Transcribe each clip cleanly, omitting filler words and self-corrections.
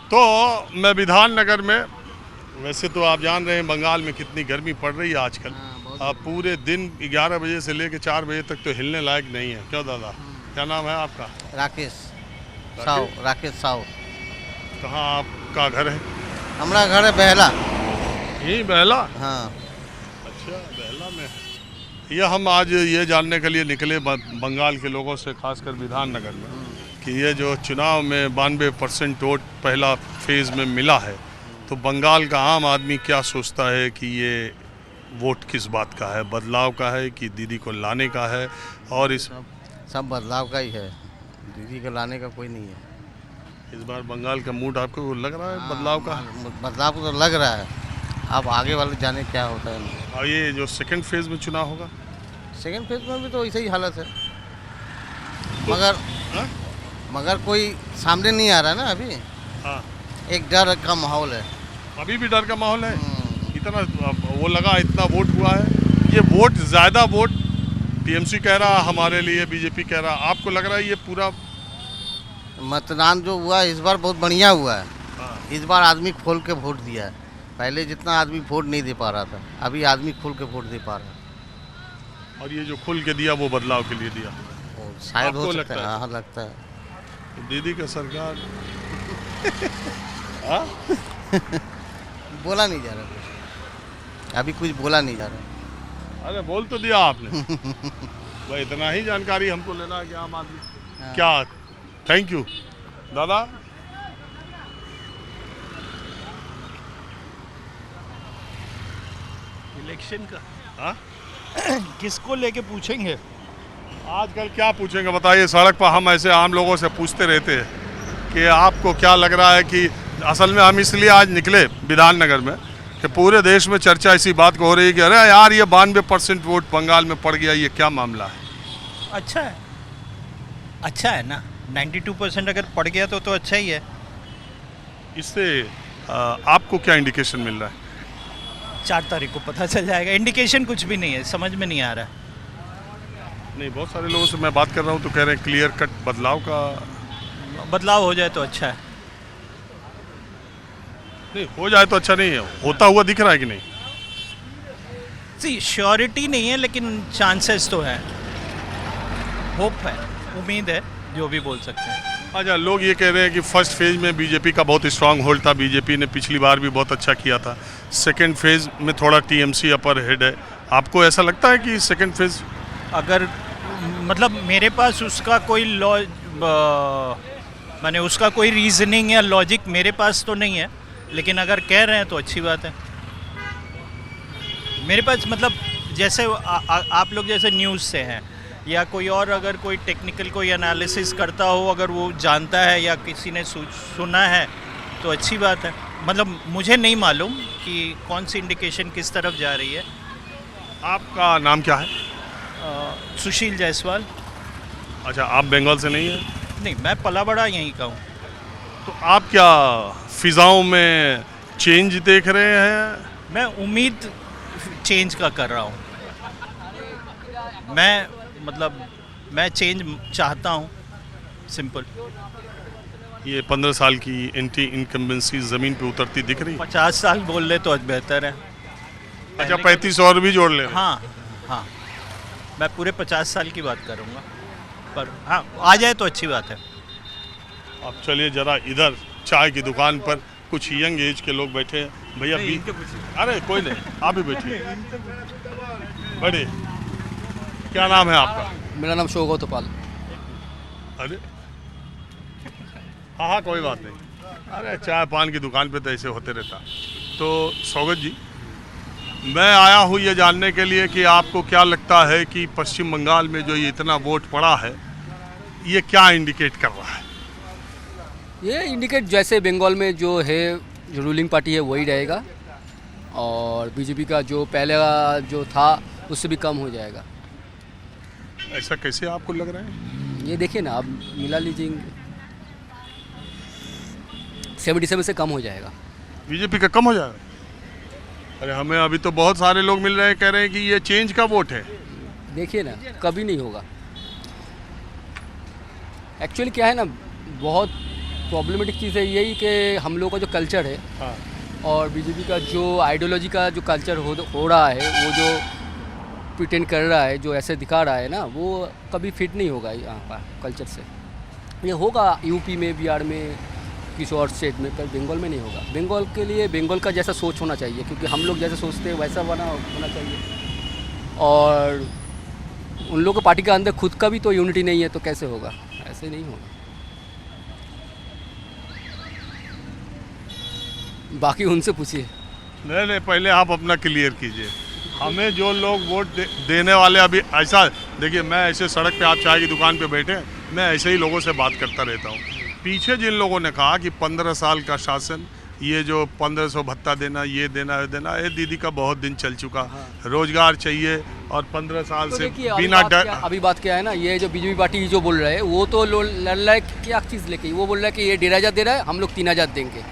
तो मैं विधाननगर में, वैसे तो आप जान रहे हैं बंगाल में कितनी गर्मी पड़ रही है आजकल। अब पूरे दिन 11 बजे से लेकर 4 बजे तक तो हिलने लायक नहीं है। क्यों दादा, क्या नाम है आपका? राकेश साहू। राकेश साहू। कहाँ आपका घर है? हमारा घर है बहला। यही बहला? हाँ। अच्छा, बहला में है। ये हम आज ये जानने के लिए निकले बंगाल के लोगों से, खासकर विधाननगर में, कि ये जो चुनाव में 92% वोट पहला फेज़ में मिला है, तो बंगाल का आम आदमी क्या सोचता है कि ये वोट किस बात का है? बदलाव का है कि दीदी को लाने का है? और इस सब बदलाव का ही है, दीदी को लाने का कोई नहीं है। इस बार बंगाल का मूड आपको लग रहा है बदलाव का? बदलाव को तो लग रहा है, अब आगे वाले जाने क्या होता है। और ये जो सेकंड फेज़ में चुनाव होगा, सेकंड फेज में भी तो ऐसा ही हालत है, हाँ? मगर कोई सामने नहीं आ रहा है ना अभी। हाँ, एक डर का माहौल है। अभी भी डर का माहौल है। इतना वो लगा, इतना वोट हुआ है, ये वोट ज़्यादा वोट टीएमसी कह रहा, हमारे लिए बीजेपी कह रहा, आपको लग रहा है ये पूरा मतदान जो हुआ इस बार बहुत बढ़िया हुआ है। हाँ। इस बार आदमी खोल के वोट दिया है, पहले जितना आदमी वोट नहीं दे पा रहा था, अभी आदमी खोल के वोट दे पा रहा है। और ये जो खुल के दिया वो बदलाव के लिए दिया, और शायद आपको हो लगता सकता है। है? हाँ, लगता है। तो दीदी का सरकार हाँ? बोला नहीं जा रहा कुछ, अभी कुछ बोला नहीं जा रहा। अरे बोल तो दिया आपने। भाई इतना ही जानकारी हमको लेना है कि आम आदमी हाँ। क्या। थैंक यू दादा। इलेक्शन का हाँ? किसको लेके पूछेंगे? आजकल क्या पूछेंगे बताइए, सड़क पर हम ऐसे आम लोगों से पूछते रहते हैं कि आपको क्या लग रहा है कि असल में हम इसलिए आज निकले विधाननगर में कि पूरे देश में चर्चा इसी बात को हो रही है कि अरे यार ये 92% वोट बंगाल में पड़ गया, ये क्या मामला है? अच्छा है, अच्छा है ना। 92% अगर पड़ गया तो अच्छा ही है। इससे आपको क्या इंडिकेशन मिल रहा है? 4 तारीख को पता चल जाएगा। इंडिकेशन कुछ भी नहीं है, समझ में नहीं आ रहा है। नहीं, बहुत सारे लोगों से मैं बात कर रहा हूँ तो कह रहे हैं क्लियर कट बदलाव का। बदलाव हो जाए तो अच्छा है। नहीं, हो जाए तो अच्छा नहीं है, होता हुआ दिख रहा है कि नहीं? सी श्योरिटी नहीं है लेकिन चांसेस तो है, होप है, उम्मीद है, जो भी बोल सकते हैं। अच्छा, लोग ये कह रहे हैं कि फर्स्ट फेज में बीजेपी का बहुत स्ट्रांग होल्ड था, बीजेपी ने पिछली बार भी बहुत अच्छा किया था। सेकंड फेज में थोड़ा टीएमसी अपर हेड है, आपको ऐसा लगता है कि सेकंड फेज? अगर मतलब मेरे पास उसका कोई माने उसका कोई रीजनिंग या लॉजिक मेरे पास तो नहीं है, लेकिन अगर कह रहे हैं तो अच्छी बात है। मेरे पास मतलब जैसे आप लोग जैसे न्यूज़ से हैं या कोई और अगर कोई टेक्निकल कोई एनालिसिस करता हो, अगर वो जानता है या किसी ने सुना है तो अच्छी बात है। मतलब मुझे नहीं मालूम कि कौन सी इंडिकेशन किस तरफ जा रही है। आपका नाम क्या है? सुशील जायसवाल। अच्छा, आप बंगाल से नहीं हैं? नहीं, मैं पला बड़ा यहीं का हूँ। तो आप क्या फिजाओं में चेंज देख रहे हैं? मैं उम्मीद चेंज का कर रहा हूँ। मैं चेंज चाहता हूँ, सिंपल। ये 15 साल की एंटी इनकम्बेंसी ज़मीन पे उतरती दिख रही है? 50 साल बोल ले तो बेहतर है। अच्छा, 35 और भी जोड़ ले रहे हैं? हाँ हाँ, मैं पूरे 50 साल की बात करूँगा, पर हाँ आ जाए तो अच्छी बात है। अब चलिए जरा इधर चाय की दुकान पर कुछ यंग एज के लोग बैठे हैं। भैया भी, अरे कोई नहीं, आप भी बैठिए। बड़े, क्या नाम है आपका? मेरा नाम शोगो पाल। अरे हाँ हाँ, कोई बात नहीं। अरे चाय पान की दुकान पे तो ऐसे होते रहता। तो सौगत जी, मैं आया हूँ ये जानने के लिए कि आपको क्या लगता है कि पश्चिम बंगाल में जो ये इतना वोट पड़ा है, ये क्या इंडिकेट कर रहा है? ये इंडिकेट जैसे बंगाल में जो है, जो रूलिंग पार्टी है वही रहेगा, और बीजेपी का जो पहले जो था उससे भी कम हो जाएगा। ऐसा कैसे आपको लग रहा है? ये देखिए ना, आप मिला लीजिए, 77 से कम हो जाएगा। बीजेपी का कम हो जाएगा? अरे हमें अभी तो बहुत सारे लोग मिल रहे हैं, कह रहे हैं कि ये चेंज का वोट है। देखिए ना, कभी नहीं होगा। एक्चुअली क्या है ना, बहुत प्रॉब्लमेटिक चीज़ है यही कि हम लोग का जो कल्चर है हाँ और बीजेपी का जो आइडियोलॉजी का जो कल्चर हो रहा है, वो जो प्रिटेंड कर रहा है, जो ऐसे दिखा रहा है ना, वो कभी फिट नहीं होगा यहाँ का कल्चर से। ये होगा यूपी में, बिहार में, किसी और स्टेट में, पर बंगाल में नहीं होगा। बंगाल के लिए बंगाल का जैसा सोच होना चाहिए, क्योंकि हम लोग जैसे सोचते हैं वैसा होना चाहिए। और उन लोगों को पार्टी के अंदर खुद का भी तो यूनिटी नहीं है, तो कैसे होगा? ऐसे नहीं होगा। बाकी उनसे पूछिए। नहीं, पहले आप अपना क्लियर कीजिए। हमें जो लोग वोट देने वाले, अभी ऐसा देखिए, मैं ऐसे सड़क पे आप चाय की दुकान पे बैठे, मैं ऐसे ही लोगों से बात करता रहता हूँ। पीछे जिन लोगों ने कहा कि 15 साल का शासन, ये जो 1500 भत्ता देना, ये देना, ये देना, ये दीदी का बहुत दिन चल चुका। रोजगार चाहिए और 15 साल तो से बिना डर। अभी बात क्या है ना, ये जो बीजेपी पार्टी जो बोल रहा है, वो तो लड़ रहा है क्या चीज़ लेके, वो बोल रहा है कि ये 1500 दे रहा है, हम लोग 3000 देंगे।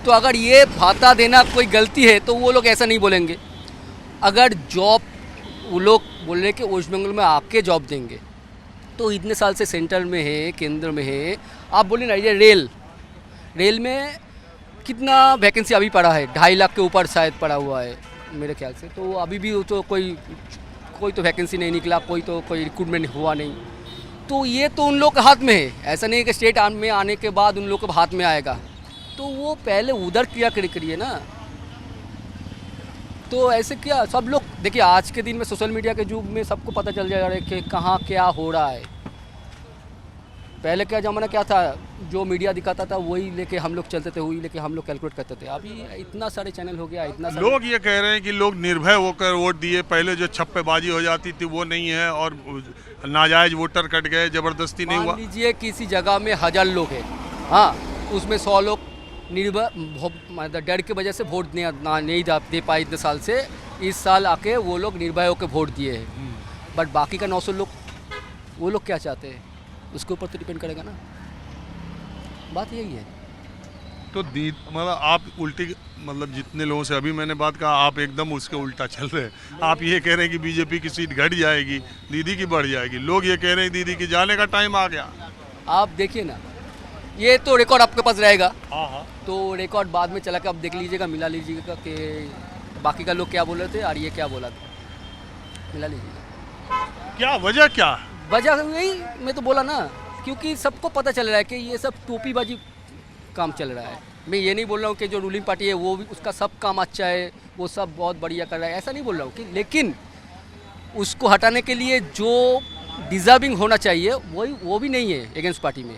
तो अगर ये भाता देना कोई गलती है तो वो लोग ऐसा नहीं बोलेंगे। अगर जॉब वो लोग बोल रहे हैं कि वेस्ट बंगाल में आके जॉब देंगे, तो इतने साल से सेंटर में है, केंद्र में है। आप बोलिए ना, ये रेल में कितना वैकेंसी अभी पड़ा है, 2.5 लाख के ऊपर शायद पड़ा हुआ है मेरे ख्याल से। तो अभी भी तो कोई तो वैकेंसी नहीं निकला, कोई रिक्रूटमेंट हुआ नहीं। तो ये तो उन लोग के हाथ में है, ऐसा नहीं है कि स्टेट में आने के बाद उन लोग के हाथ में आएगा। तो वो पहले उधर क्या करिए ना। तो ऐसे क्या सब लोग देखिए, आज के दिन में सोशल मीडिया के युग में सबको पता चल जा रहा है कि कहाँ क्या हो रहा है। पहले क्या ज़माना क्या था, जो मीडिया दिखाता था वही लेके हम लोग चलते थे, वही लेके हम लोग कैलकुलेट करते थे। अभी इतना सारे चैनल हो गया, इतना सारे लोग ये कह रहे हैं कि लोग निर्भय होकर वोट दिए, पहले जो छप्पेबाजी हो जाती थी वो नहीं है, और नाजायज वोटर कट गए, जबरदस्ती नहीं हुआ। मान लीजिए किसी जगह में 1000 लोग हैं, हाँ, उसमें 100 लोग निर्भय डर की वजह से वोट नहीं दे पाए इतने साल से। इस साल आके वो लोग निर्भय होकर वोट दिए हैं। बट बाकी का 900 लोग, वो लोग क्या चाहते हैं, उसके ऊपर तो डिपेंड करेगा ना। बात यही है। तो मतलब आप उल्टी, मतलब जितने लोगों से अभी मैंने बात कहा, आप एकदम उसके उल्टा चल रहे हैं। आप ये कह रहे हैं कि बीजेपी की सीट घट जाएगी, दीदी की बढ़ जाएगी। लोग ये कह रहे हैं दीदी की जाने का टाइम आ गया। आप देखिए ना, ये तो रिकॉर्ड आपके पास रहेगा। हाँ, तो रिकॉर्ड बाद में चला के आप देख लीजिएगा, मिला लीजिएगा कि बाकी का लोग क्या बोल रहे थे और ये क्या बोला था, मिला लीजिएगा। क्या वजह क्या? वजह यही मैं तो बोला ना, क्योंकि सबको पता चल रहा है कि ये सब टोपीबाजी काम चल रहा है। मैं ये नहीं बोल रहा हूँ कि जो रूलिंग पार्टी है वो भी, उसका सब काम अच्छा है, वो सब बहुत बढ़िया कर रहा है, ऐसा नहीं बोल रहा हूँ कि, लेकिन उसको हटाने के लिए जो डिज़र्विंग होना चाहिए वो भी नहीं है अगेंस्ट पार्टी में।